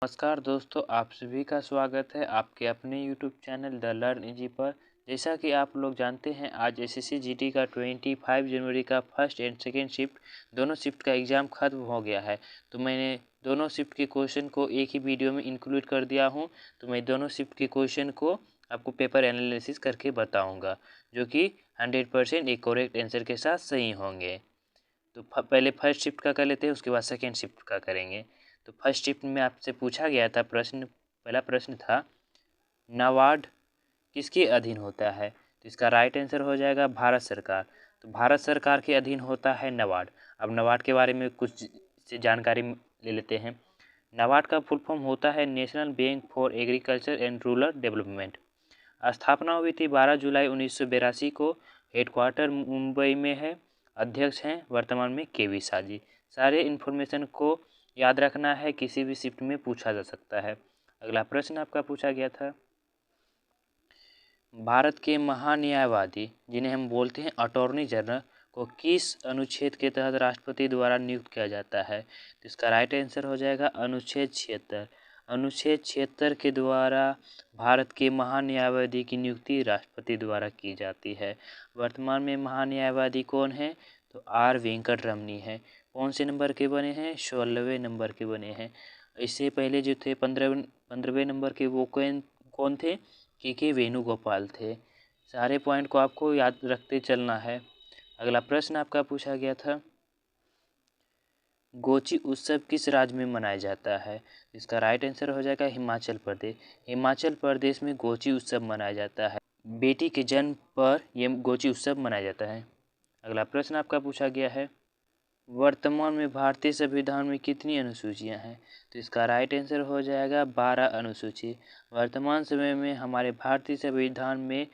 नमस्कार दोस्तों, आप सभी का स्वागत है आपके अपने YouTube channel the learn easy पर। जैसा कि आप लोग जानते हैं, आज एसएससी जीडी का 25 जनवरी का फर्स्ट एंड सेकेंड शिफ्ट दोनों शिफ्ट का एग्ज़ाम ख़त्म हो गया है। तो मैंने दोनों शिफ्ट के क्वेश्चन को एक ही वीडियो में इंक्लूड कर दिया हूं। तो मैं दोनों शिफ्ट के क्वेश्चन को आपको पेपर एनालिसिस करके बताऊँगा, जो कि 100% एक करेक्ट आंसर के साथ सही होंगे। तो पहले फर्स्ट शिफ्ट का कर लेते हैं, उसके बाद सेकेंड शिफ्ट का करेंगे। तो फर्स्ट शिफ्ट में आपसे पूछा गया था पहला प्रश्न था, नाबार्ड किसके अधीन होता है? तो इसका राइट आंसर हो जाएगा भारत सरकार। तो भारत सरकार के अधीन होता है नाबार्ड। अब नाबार्ड के बारे में कुछ से जानकारी ले लेते हैं। नाबार्ड का फुल फॉर्म होता है national bank for agriculture and rural development. स्थापना हुई थी 12 जुलाई 1982 को। हेडक्वार्टर मुंबई में है। अध्यक्ष हैं वर्तमान में केवी साजी। सारे इन्फॉर्मेशन को याद रखना है, किसी भी शिफ्ट में पूछा जा सकता है। अगला प्रश्न आपका पूछा गया था, भारत के महान्यायवादी जिन्हें हम बोलते हैं अटॉर्नी जनरल को किस अनुच्छेद के तहत राष्ट्रपति द्वारा नियुक्त किया जाता है? तो इसका राइट आंसर हो जाएगा अनुच्छेद 76। अनुच्छेद 76 के द्वारा भारत के महान्यायवादी की नियुक्ति राष्ट्रपति द्वारा की जाती है। वर्तमान में महान्यायवादी कौन है? तो आर वेंकट रमनी है। कौन से नंबर के बने हैं? 16वें नंबर के बने हैं। इससे पहले जो थे 15वें नंबर के वो कौन थे? के वेणुगोपाल थे। सारे पॉइंट को आपको याद रखते चलना है। अगला प्रश्न आपका पूछा गया था, गोची उत्सव किस राज्य में मनाया जाता है? इसका राइट आंसर हो जाएगा हिमाचल प्रदेश। हिमाचल प्रदेश में गोची उत्सव मनाया जाता है। बेटी के जन्म पर यह गोची उत्सव मनाया जाता है। अगला प्रश्न आपका पूछा गया है, वर्तमान में भारतीय संविधान में कितनी अनुसूचियां हैं? तो इसका राइट आंसर हो जाएगा 12 अनुसूची। वर्तमान समय में हमारे भारतीय संविधान में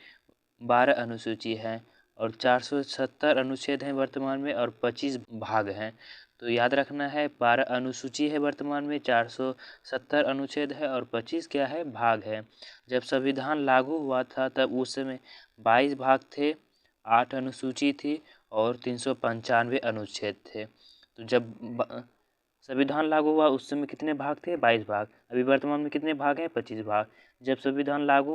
12 अनुसूची हैं और 470 अनुच्छेद हैं वर्तमान में और 25 भाग हैं। तो याद रखना है, 12 अनुसूची है वर्तमान में, 470 अनुच्छेद है और 25 क्या है? भाग है। जब संविधान लागू हुआ था तब उस समय 22 भाग थे, 8 अनुसूची थी और 395 अनुच्छेद थे। तो जब संविधान लागू हुआ उस समय कितने भाग थे? 22 भाग। अभी वर्तमान में कितने भाग हैं? 25 भाग। जब संविधान लागू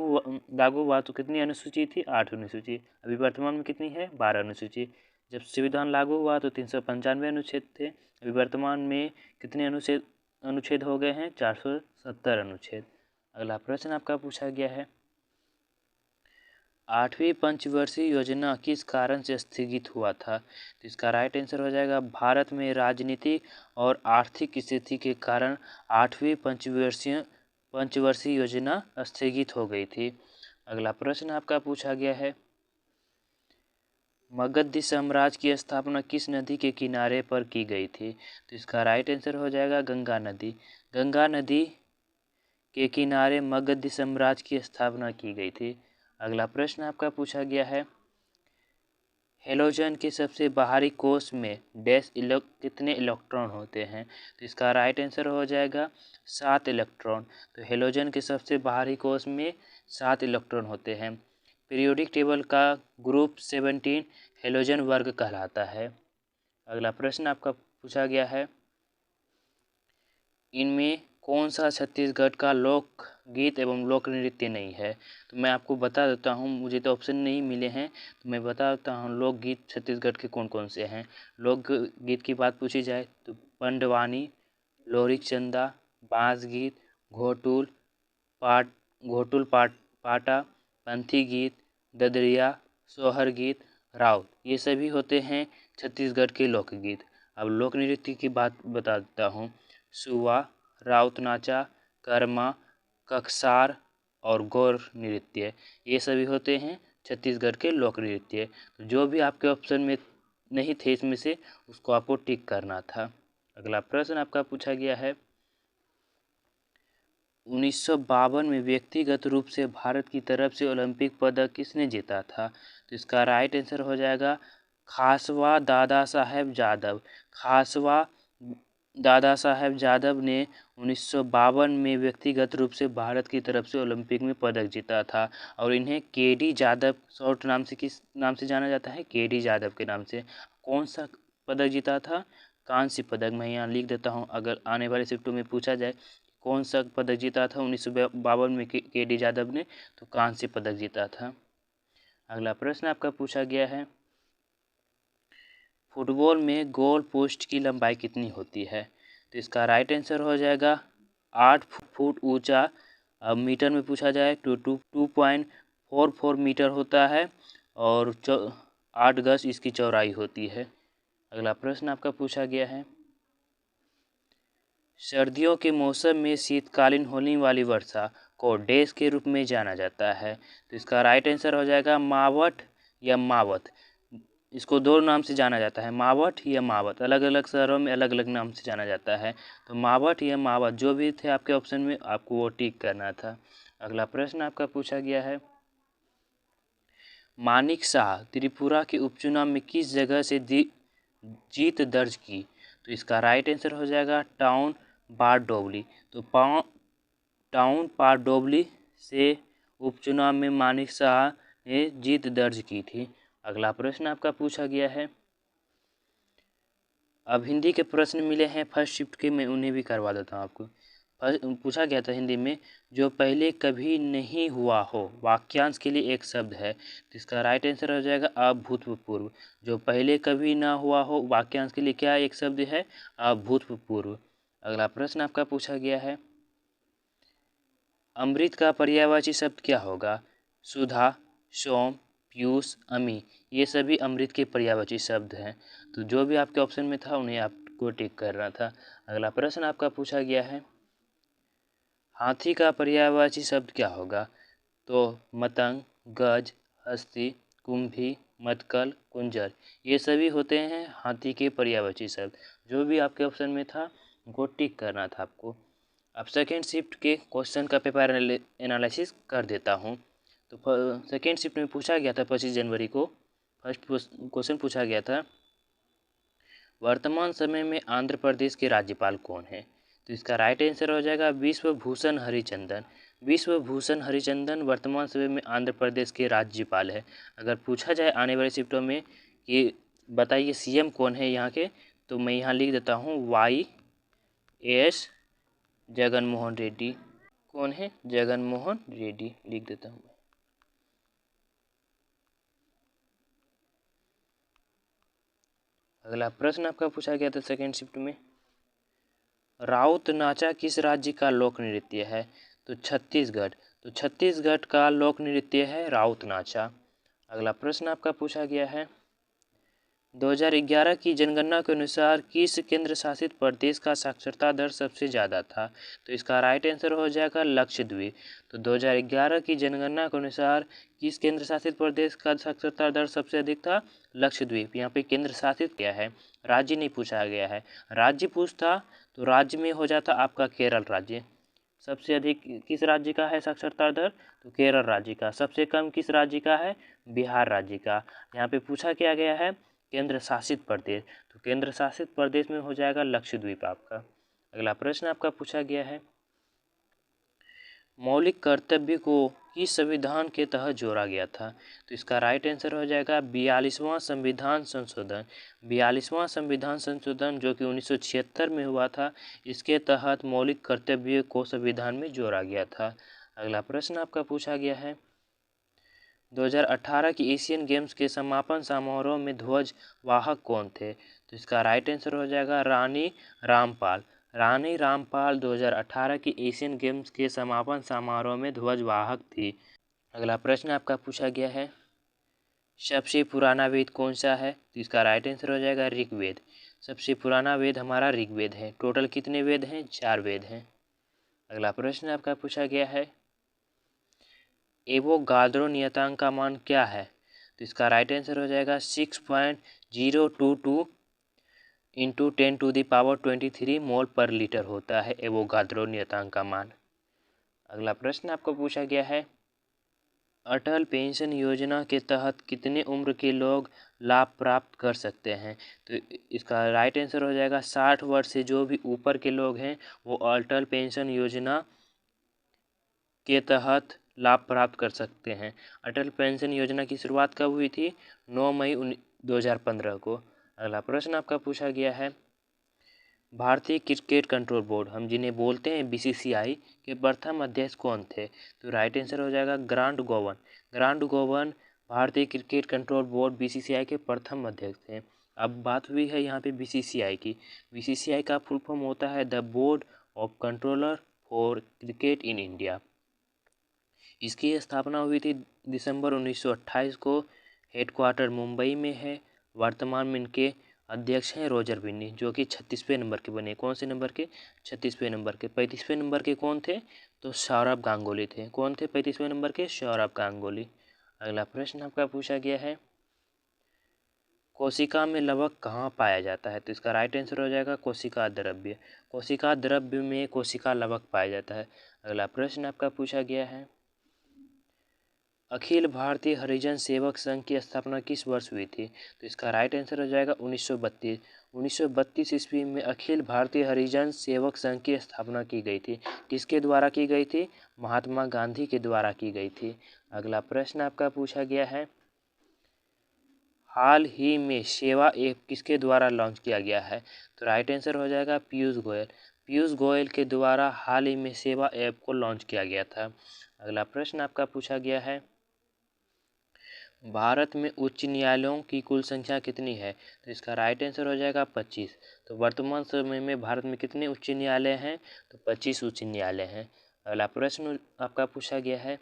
हुआ तो कितनी अनुसूची थी? 8 अनुसूची। अभी वर्तमान में कितनी है? 12 अनुसूची। जब संविधान लागू हुआ तो 395 अनुच्छेद थे। अभी वर्तमान में कितने अनुच्छेद हो गए हैं? 470 अनुच्छेद। अगला प्रश्न आपका पूछा गया है, 8वीं पंचवर्षीय योजना किस कारण से स्थगित हुआ था? तो इसका राइट आंसर हो जाएगा, भारत में राजनीतिक और आर्थिक स्थिति के कारण 8वीं पंचवर्षीय योजना स्थगित हो गई थी। अगला प्रश्न आपका पूछा गया है, मगध साम्राज्य की स्थापना किस नदी के किनारे पर की गई थी? तो इसका राइट आंसर हो जाएगा गंगा नदी। गंगा नदी के किनारे मगध साम्राज्य की स्थापना की गई थी। अगला प्रश्न आपका पूछा गया है, हेलोजन के सबसे बाहरी कोश में कितने इलेक्ट्रॉन होते हैं? तो इसका राइट आंसर हो जाएगा 7 इलेक्ट्रॉन। तो हेलोजन के सबसे बाहरी कोश में 7 इलेक्ट्रॉन होते हैं। पीरियोडिक टेबल का ग्रुप 17 हेलोजन वर्ग कहलाता है। अगला प्रश्न आपका पूछा गया है, इनमें कौन सा छत्तीसगढ़ का लोक गीत एवं लोक नृत्य नहीं है? तो मैं आपको बता देता हूँ, मुझे तो ऑप्शन नहीं मिले हैं तो मैं बता देता हूँ लोक गीत छत्तीसगढ़ के कौन कौन से हैं। लोक गीत की बात पूछी जाए तो पंडवानी, लोरिक चंदा, बांस गीत, घोटुल पाटा, पंथी गीत, ददरिया, सोहर गीत, राउत, ये सभी होते हैं छत्तीसगढ़ के लोकगीत। अब लोक नृत्य की बात बता देता हूँ, सुवा, राउत नाचा, कर्मा, ककसार और गौर नृत्य, ये सभी होते हैं छत्तीसगढ़ के लोक नृत्य। तो जो भी आपके ऑप्शन में नहीं थे इसमें से, उसको आपको टिक करना था। अगला प्रश्न आपका पूछा गया है, 1952 में व्यक्तिगत रूप से भारत की तरफ से ओलंपिक पदक किसने जीता था? तो इसका राइट आंसर हो जाएगा खासवा दादा साहेब जादव। खासवा दादा साहेब जादव ने 1952 में व्यक्तिगत रूप से भारत की तरफ से ओलंपिक में पदक जीता था और इन्हें केडी जादव शॉर्ट नाम से किस नाम से जाना जाता है? केडी जादव के नाम से। कौन सा पदक जीता था? कांस्य पदक। मैं यहाँ लिख देता हूँ, अगर आने वाले शिफ्टों में पूछा जाए कौन सा पदक जीता था 1952 में के.डी. जादव ने, तो कांस्य पदक जीता था। अगला प्रश्न आपका पूछा गया है, फुटबॉल में गोल पोस्ट की लंबाई कितनी होती है? तो इसका राइट आंसर हो जाएगा 8 फुट ऊंचा। अब मीटर में पूछा जाए तो 2.44 मीटर होता है और 8 गज इसकी चौड़ाई होती है। अगला प्रश्न आपका पूछा गया है, सर्दियों के मौसम में शीतकालीन होने वाली वर्षा को डैश के रूप में जाना जाता है? तो इसका राइट आंसर हो जाएगा मावठ या मावत। इसको दो नाम से जाना जाता है, मावठ या मावत। अलग अलग शहरों में अलग अलग नाम से जाना जाता है। तो मावठ या मावत जो भी थे आपके ऑप्शन में, आपको वो टिक करना था। अगला प्रश्न आपका पूछा गया है, मानिक शाह त्रिपुरा के उपचुनाव में किस जगह से जीत दर्ज की? तो इसका राइट आंसर हो जाएगा टाउन बारडोली। तो टाउन बारडोली से उपचुनाव में मानिक शाह ने जीत दर्ज की थी। अगला प्रश्न आपका पूछा गया है, अब हिंदी के प्रश्न मिले हैं फर्स्ट शिफ्ट के, मैं उन्हें भी करवा देता हूँ आपको। पूछा गया था हिंदी में, जो पहले कभी नहीं हुआ हो वाक्यांश के लिए एक शब्द है। तो इसका राइट आंसर हो जाएगा अभूतपूर्व। जो पहले कभी ना हुआ हो वाक्यांश के लिए क्या एक शब्द है? अभूतपूर्व। अगला प्रश्न आपका पूछा गया है, अमृत का पर्यायवाची शब्द क्या होगा? सुधा, सोम, पीयूष, अमी, ये सभी अमृत के पर्यायवाची शब्द हैं। तो जो भी आपके ऑप्शन में था उन्हें आपको टिक करना था। अगला प्रश्न आपका पूछा गया है, हाथी का पर्यायवाची शब्द क्या होगा? तो मतंग, गज, हस्ती, कुंभी, मदकल, कुंजर, ये सभी होते हैं हाथी के पर्यायवाची शब्द। जो भी आपके ऑप्शन में था उनको टिक करना था आपको। अब सेकेंड शिफ्ट के क्वेश्चन का पेपर एनालिसिस कर देता हूँ। तो सेकेंड शिफ्ट में पूछा गया था 25 जनवरी को फर्स्ट क्वेश्चन पूछा गया था, वर्तमान समय में आंध्र प्रदेश के राज्यपाल कौन है? तो इसका राइट आंसर हो जाएगा विश्वभूषण हरिचंदन। विश्वभूषण हरिचंदन वर्तमान समय में आंध्र प्रदेश के राज्यपाल है। अगर पूछा जाए आने वाले शिफ्टों में कि बताइए सीएम कौन है यहाँ के, तो मैं यहाँ लिख देता हूँ YS जगन मोहन रेड्डी। कौन है? जगन मोहन रेड्डी लिख देता हूँ। अगला प्रश्न आपका पूछा गया था सेकेंड शिफ्ट में, राउत नाचा किस राज्य का लोक नृत्य है? तो छत्तीसगढ़। तो छत्तीसगढ़ का लोक नृत्य है राउत नाचा। अगला प्रश्न आपका पूछा गया है, 2011 की जनगणना के अनुसार किस केंद्र शासित प्रदेश का साक्षरता दर सबसे ज़्यादा था? तो इसका राइट आंसर हो जाएगा लक्षद्वीप। तो 2011 की जनगणना के अनुसार किस केंद्र शासित प्रदेश का साक्षरता दर सबसे अधिक था? लक्षद्वीप। यहाँ पे केंद्र शासित क्या है, राज्य नहीं पूछा गया है। राज्य पूछता तो राज्य में हो जाता आपका केरल राज्य। सबसे अधिक किस राज्य का है साक्षरता दर? तो केरल राज्य का। सबसे कम किस राज्य का है? बिहार राज्य का। यहाँ पे पूछा क्या गया है? केंद्र शासित प्रदेश। तो केंद्र शासित प्रदेश में हो जाएगा लक्षद्वीप आपका। अगला प्रश्न आपका पूछा गया है, मौलिक कर्तव्य को किस संविधान के तहत जोड़ा गया था? तो इसका राइट आंसर हो जाएगा 42वां संविधान संशोधन। 42वां संविधान संशोधन जो कि 1976 में हुआ था, इसके तहत मौलिक कर्तव्य को संविधान में जोड़ा गया था। अगला प्रश्न आपका पूछा गया है, 2018 की एशियन गेम्स के समापन समारोह में ध्वज वाहक कौन थे? तो इसका राइट आंसर हो जाएगा रानी रामपाल। रानी रामपाल 2018 की एशियन गेम्स के समापन समारोह में ध्वज वाहक थी। अगला प्रश्न आपका पूछा गया है, सबसे पुराना वेद कौन सा है? तो इसका राइट आंसर हो जाएगा ऋग्वेद। सबसे पुराना वेद हमारा ऋग्वेद है। टोटल कितने वेद हैं? 4 वेद हैं। अगला प्रश्न आपका पूछा गया है, एवोगाद्रो नियतांक का मान क्या है? तो इसका राइट आंसर हो जाएगा 6.022 इंटू 10⁻23 मोल पर लीटर होता है एवोगाद्रो नियतांक का मान। अगला प्रश्न आपको पूछा गया है, अटल पेंशन योजना के तहत कितने उम्र के लोग लाभ प्राप्त कर सकते हैं? तो इसका राइट आंसर हो जाएगा 60 वर्ष से जो भी ऊपर के लोग हैं वो अटल पेंशन योजना के तहत लाभ प्राप्त कर सकते हैं। अटल पेंशन योजना की शुरुआत कब हुई थी? 9 मई 2015 को। अगला प्रश्न आपका पूछा गया है, भारतीय क्रिकेट कंट्रोल बोर्ड हम जिन्हें बोलते हैं बीसीसीआई के प्रथम अध्यक्ष कौन थे? तो राइट आंसर हो जाएगा ग्रांट गोवन। ग्रांट गोवन भारतीय क्रिकेट कंट्रोल बोर्ड बीसीसीआई के प्रथम अध्यक्ष थे। अब बात हुई है यहाँ पे बीसीसीआई की। बीसीसीआई का फुल फॉर्म होता है the board of controller for cricket in India. इसकी स्थापना हुई थी दिसंबर 1928 को। हेडक्वार्टर मुंबई में है। वर्तमान में इनके अध्यक्ष हैं रोजर बिन्नी, जो कि 36वें नंबर के बने। कौन से नंबर के? 36वें नंबर के। 35वें नंबर के कौन थे? तो सौरभ गांगुली थे। कौन थे 35वें नंबर के? सौरभ गांगुली। अगला प्रश्न आपका पूछा गया है, कोशिका में लवक कहाँ पाया जाता है? तो इसका राइट आंसर हो जाएगा कोशिका द्रव्य। कोशिका द्रव्य में कोशिका लवक पाया जाता है। अगला प्रश्न आपका पूछा गया है, अखिल भारतीय हरिजन सेवक संघ की स्थापना किस वर्ष हुई थी? तो इसका राइट आंसर हो जाएगा 1932। 1932 ईस्वी में अखिल भारतीय हरिजन सेवक संघ की स्थापना की गई थी। किसके द्वारा की गई थी? महात्मा गांधी के द्वारा की गई थी। अगला प्रश्न आपका पूछा गया है, हाल ही में सेवा ऐप किसके द्वारा लॉन्च किया गया है? तो राइट आंसर हो जाएगा पीयूष गोयल। पीयूष गोयल के द्वारा हाल ही में सेवा ऐप को लॉन्च किया गया था। अगला प्रश्न आपका पूछा गया है, भारत में उच्च न्यायालयों की कुल संख्या कितनी है? तो इसका राइट आंसर हो जाएगा 25। तो वर्तमान समय में भारत में कितने उच्च न्यायालय हैं? तो 25 उच्च न्यायालय हैं। अगला प्रश्न आपका पूछा गया है,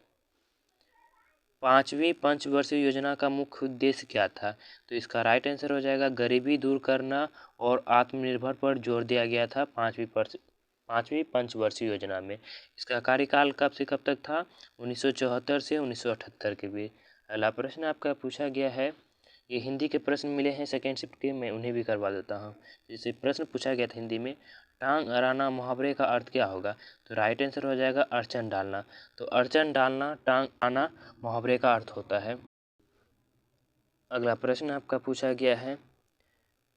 पांचवी पंचवर्षीय योजना का मुख्य उद्देश्य क्या था? तो इसका राइट आंसर हो जाएगा गरीबी दूर करना और आत्मनिर्भर पर जोर दिया गया था पांचवी पंचवर्षीय योजना में। इसका कार्यकाल कब से कब तक था? 1974 से 1978 के बीच। अगला प्रश्न आपका पूछा गया है, ये हिंदी के प्रश्न मिले हैं सेकेंड शिफ्ट के, मैं उन्हें भी करवा देता हूँ। जैसे प्रश्न पूछा गया था हिंदी में, टांग अड़ाना मुहावरे का अर्थ क्या होगा? तो राइट आंसर हो जाएगा अड़चन डालना। तो अड़चन डालना, टांग आना मुहावरे का अर्थ होता है। अगला प्रश्न आपका पूछा गया है,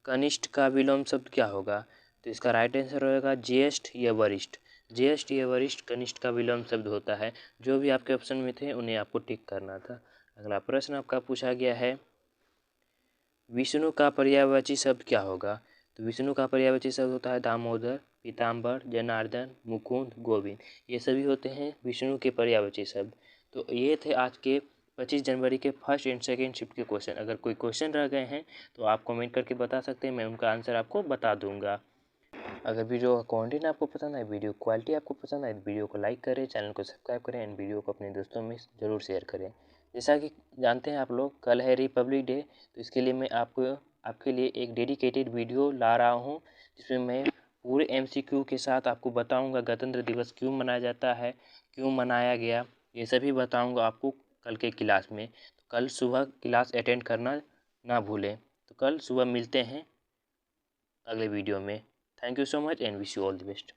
कनिष्ठ का विलोम शब्द क्या होगा? तो इसका राइट आंसर होगा ज्येष्ठ या वरिष्ठ। ज्येष्ठ या वरिष्ठ कनिष्ठ का विलोम शब्द होता है। जो भी आपके ऑप्शन में थे उन्हें आपको टिक करना था। अगला प्रश्न आपका पूछा गया है, विष्णु का पर्यायवाची शब्द क्या होगा? तो विष्णु का पर्यायवाची शब्द होता है दामोदर, पीताम्बर, जनार्दन, मुकुंद, गोविंद। ये सभी होते हैं विष्णु के पर्यायवाची शब्द। तो ये थे आज के 25 जनवरी के फर्स्ट एंड सेकेंड शिफ्ट के क्वेश्चन। अगर कोई क्वेश्चन रह गए हैं तो आप कमेंट करके बता सकते हैं, मैं उनका आंसर आपको बता दूंगा। अगर वीडियो का कंटेंट आपको पसंद आए, वीडियो क्वालिटी आपको पसंद आए, वीडियो को लाइक करें, चैनल को सब्सक्राइब करें एंड वीडियो को अपने दोस्तों में ज़रूर शेयर करें। जैसा कि जानते हैं आप लोग, कल है रिपब्लिक डे, तो इसके लिए मैं आपके लिए एक डेडिकेटेड वीडियो ला रहा हूँ, जिसमें मैं पूरे MCQ के साथ आपको बताऊँगा गणतंत्र दिवस क्यों मनाया जाता है, क्यों मनाया गया, ये सभी बताऊँगा आपको कल के क्लास में। तो कल सुबह क्लास अटेंड करना ना भूलें। तो कल सुबह मिलते हैं अगले वीडियो में। Thank you so much and wish you all the best.